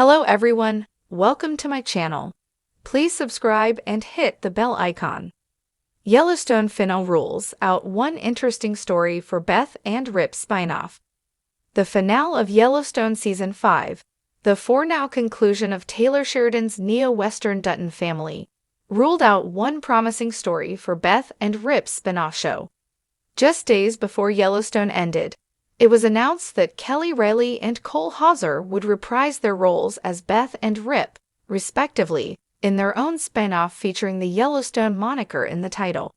Hello everyone, welcome to my channel. Please subscribe and hit the bell icon. Yellowstone finale rules out one interesting story for Beth and Rip Spinoff. The finale of Yellowstone Season 5, the for-now conclusion of Taylor Sheridan's neo-Western Dutton family, ruled out one promising story for Beth and Rip's spin-off show. Just days before Yellowstone ended, it was announced that Kelly Reilly and Cole Hauser would reprise their roles as Beth and Rip, respectively, in their own spin-off featuring the Yellowstone moniker in the title.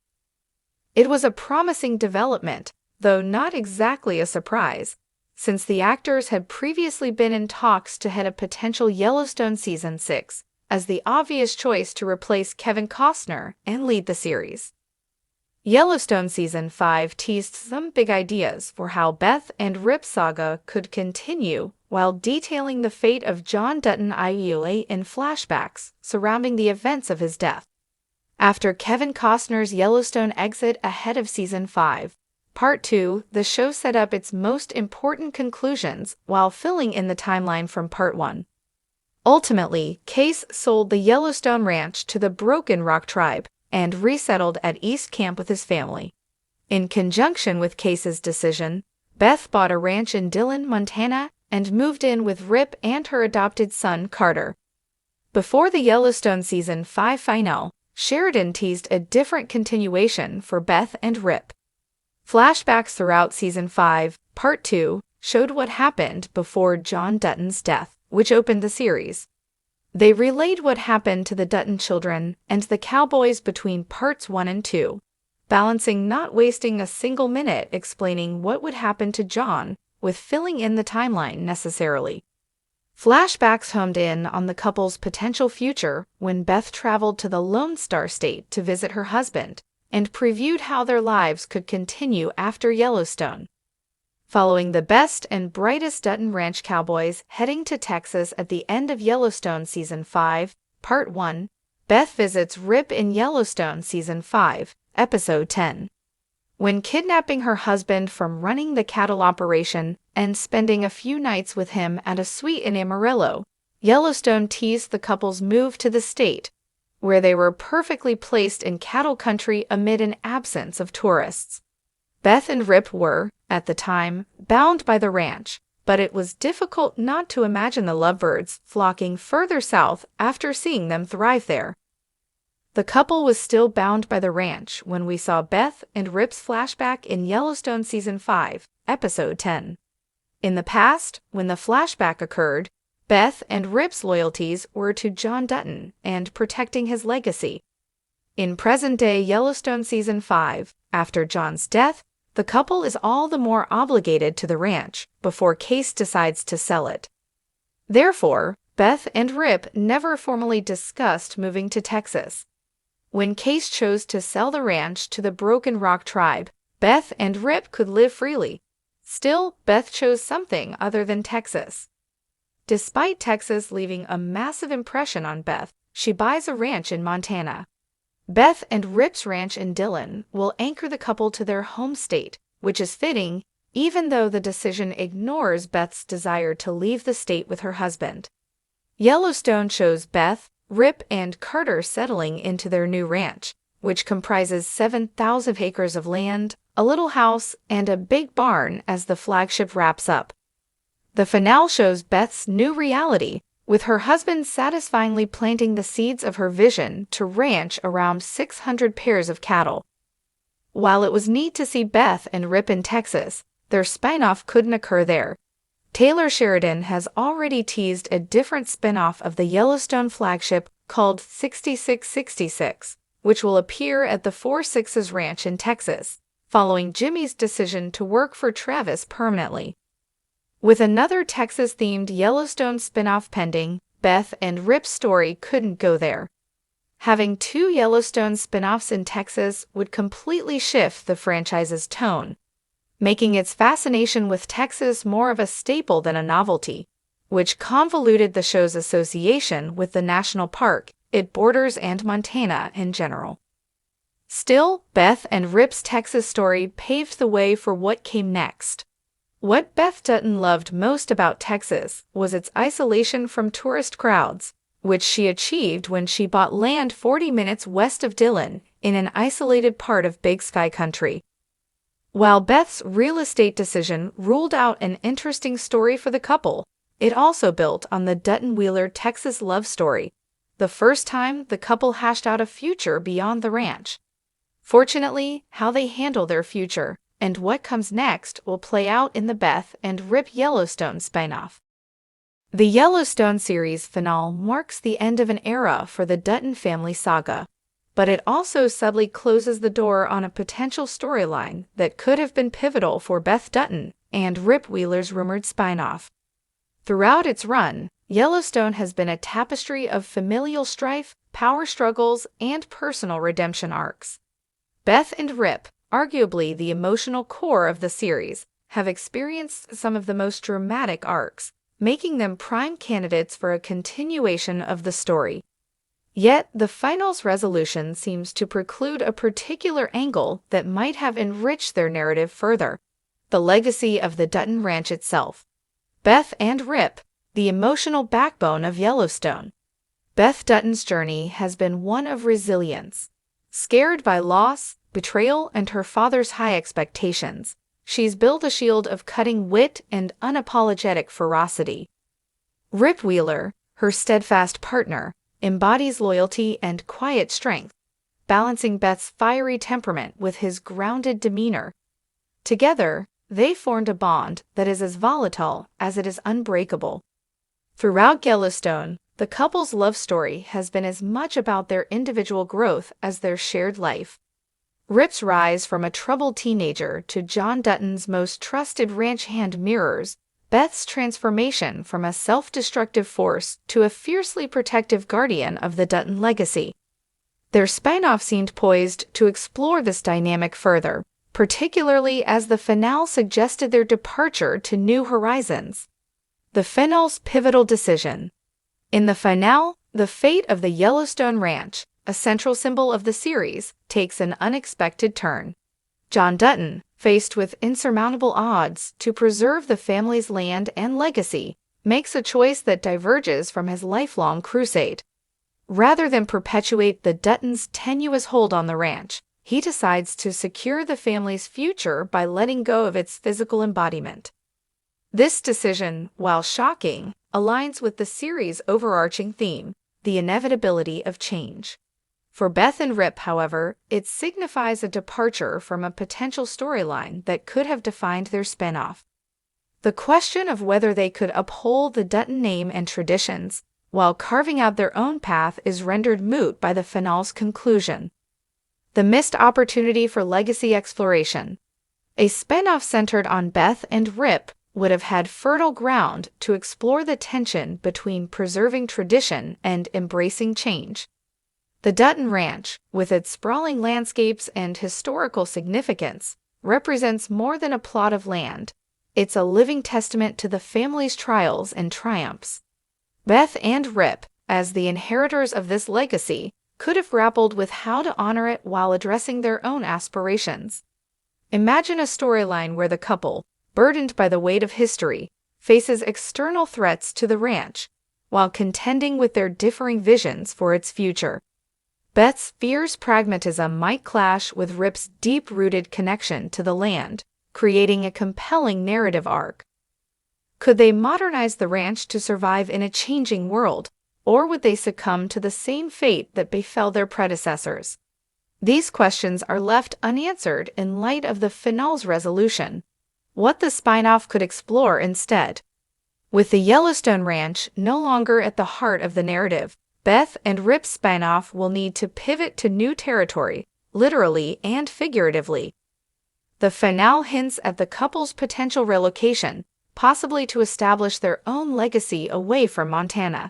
It was a promising development, though not exactly a surprise, since the actors had previously been in talks to head a potential Yellowstone Season 6 as the obvious choice to replace Kevin Costner and lead the series. Yellowstone Season 5 teased some big ideas for how Beth and Rip's saga could continue while detailing the fate of John Dutton in flashbacks surrounding the events of his death. After Kevin Costner's Yellowstone exit ahead of Season 5, Part 2, the show set up its most important conclusions while filling in the timeline from Part 1. Ultimately, Case sold the Yellowstone Ranch to the Broken Rock tribe and resettled at East Camp with his family. In conjunction with Case's decision, Beth bought a ranch in Dillon, Montana, and moved in with Rip and her adopted son, Carter. Before the Yellowstone Season 5 finale, Sheridan teased a different continuation for Beth and Rip. Flashbacks throughout Season 5, Part 2, showed what happened before John Dutton's death, which opened the series. They relayed what happened to the Dutton children and the cowboys between Parts 1 and 2, balancing not wasting a single minute explaining what would happen to John with filling in the timeline necessarily. Flashbacks homed in on the couple's potential future when Beth traveled to the Lone Star State to visit her husband and previewed how their lives could continue after Yellowstone. Following the best and brightest Dutton Ranch cowboys heading to Texas at the end of Yellowstone Season 5, Part 1, Beth visits Rip in Yellowstone Season 5, Episode 10. When kidnapping her husband from running the cattle operation and spending a few nights with him at a suite in Amarillo, Yellowstone teased the couple's move to the state, where they were perfectly placed in cattle country amid an absence of tourists. Beth and Rip were, at the time, bound by the ranch, but it was difficult not to imagine the lovebirds flocking further south after seeing them thrive there. The couple was still bound by the ranch when we saw Beth and Rip's flashback in Yellowstone Season 5, Episode 10. In the past, when the flashback occurred, Beth and Rip's loyalties were to John Dutton and protecting his legacy. In present-day Yellowstone Season 5, after John's death, the couple is all the more obligated to the ranch before Case decides to sell it. Therefore, Beth and Rip never formally discussed moving to Texas. When Case chose to sell the ranch to the Broken Rock tribe, Beth and Rip could live freely. Still, Beth chose something other than Texas. Despite Texas leaving a massive impression on Beth, she buys a ranch in Montana. Beth and Rip's ranch in Dillon will anchor the couple to their home state, which is fitting, even though the decision ignores Beth's desire to leave the state with her husband. Yellowstone shows Beth, Rip, and Carter settling into their new ranch, which comprises 7,000 acres of land, a little house, and a big barn as the flagship wraps up. The finale shows Beth's new reality, with her husband satisfyingly planting the seeds of her vision to ranch around 600 pairs of cattle. While it was neat to see Beth and Rip in Texas, their spinoff couldn't occur there. Taylor Sheridan has already teased a different spinoff of the Yellowstone flagship called 6666, which will appear at the Four Sixes Ranch in Texas, following Jimmy's decision to work for Travis permanently. With another Texas-themed Yellowstone spinoff pending, Beth and Rip's story couldn't go there. Having two Yellowstone spinoffs in Texas would completely shift the franchise's tone, making its fascination with Texas more of a staple than a novelty, which convoluted the show's association with the national park it borders and Montana in general. Still, Beth and Rip's Texas story paved the way for what came next. What Beth Dutton loved most about Texas was its isolation from tourist crowds, which she achieved when she bought land 40 minutes west of Dillon in an isolated part of Big Sky Country. While Beth's real estate decision ruled out an interesting story for the couple, it also built on the Dutton-Wheeler Texas love story, the first time the couple hashed out a future beyond the ranch. Fortunately, how they handle their future and what comes next will play out in the Beth and Rip Yellowstone spinoff. The Yellowstone series finale marks the end of an era for the Dutton family saga, but it also subtly closes the door on a potential storyline that could have been pivotal for Beth Dutton and Rip Wheeler's rumored spinoff. Throughout its run, Yellowstone has been a tapestry of familial strife, power struggles, and personal redemption arcs. Beth and Rip, arguably the emotional core of the series, have experienced some of the most dramatic arcs, making them prime candidates for a continuation of the story. Yet, the final's resolution seems to preclude a particular angle that might have enriched their narrative further: the legacy of the Dutton Ranch itself. Beth and Rip, the emotional backbone of Yellowstone. Beth Dutton's journey has been one of resilience. Scared by loss, betrayal, and her father's high expectations, she's built a shield of cutting wit and unapologetic ferocity. Rip Wheeler, her steadfast partner, embodies loyalty and quiet strength, balancing Beth's fiery temperament with his grounded demeanor. Together, they formed a bond that is as volatile as it is unbreakable. Throughout Yellowstone, the couple's love story has been as much about their individual growth as their shared life. Rip's rise from a troubled teenager to John Dutton's most trusted ranch hand mirrors Beth's transformation from a self-destructive force to a fiercely protective guardian of the Dutton legacy. Their spinoff seemed poised to explore this dynamic further, particularly as the finale suggested their departure to new horizons. The finale's pivotal decision. In the finale, the fate of the Yellowstone Ranch, a central symbol of the series, takes an unexpected turn. John Dutton, faced with insurmountable odds to preserve the family's land and legacy, makes a choice that diverges from his lifelong crusade. Rather than perpetuate the Duttons' tenuous hold on the ranch, he decides to secure the family's future by letting go of its physical embodiment. This decision, while shocking, aligns with the series' overarching theme, the inevitability of change. For Beth and Rip, however, it signifies a departure from a potential storyline that could have defined their spinoff. The question of whether they could uphold the Dutton name and traditions while carving out their own path is rendered moot by the finale's conclusion. The missed opportunity for legacy exploration. A spinoff centered on Beth and Rip would have had fertile ground to explore the tension between preserving tradition and embracing change. The Dutton Ranch, with its sprawling landscapes and historical significance, represents more than a plot of land. It's a living testament to the family's trials and triumphs. Beth and Rip, as the inheritors of this legacy, could have grappled with how to honor it while addressing their own aspirations. Imagine a storyline where the couple, burdened by the weight of history, faces external threats to the ranch, while contending with their differing visions for its future. Beth's fierce pragmatism might clash with Rip's deep-rooted connection to the land, creating a compelling narrative arc. Could they modernize the ranch to survive in a changing world, or would they succumb to the same fate that befell their predecessors? These questions are left unanswered in light of the finale's resolution. What the spinoff could explore instead. With the Yellowstone Ranch no longer at the heart of the narrative, Beth and Rip's spinoff will need to pivot to new territory, literally and figuratively. The finale hints at the couple's potential relocation, possibly to establish their own legacy away from Montana.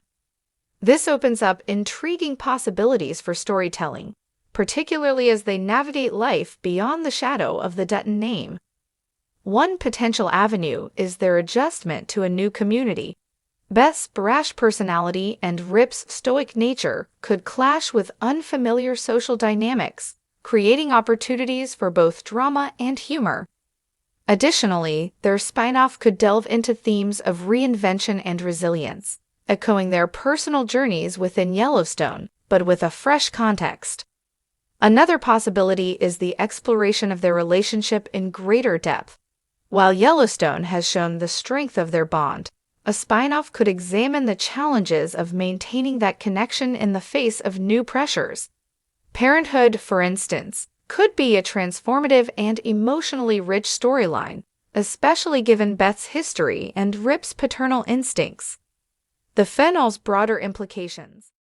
This opens up intriguing possibilities for storytelling, particularly as they navigate life beyond the shadow of the Dutton name. One potential avenue is their adjustment to a new community. Beth's brash personality and Rip's stoic nature could clash with unfamiliar social dynamics, creating opportunities for both drama and humor. Additionally, their spin-off could delve into themes of reinvention and resilience, echoing their personal journeys within Yellowstone, but with a fresh context. Another possibility is the exploration of their relationship in greater depth. While Yellowstone has shown the strength of their bond, a spin-off could examine the challenges of maintaining that connection in the face of new pressures. Parenthood, for instance, could be a transformative and emotionally rich storyline, especially given Beth's history and Rip's paternal instincts. The finale's broader implications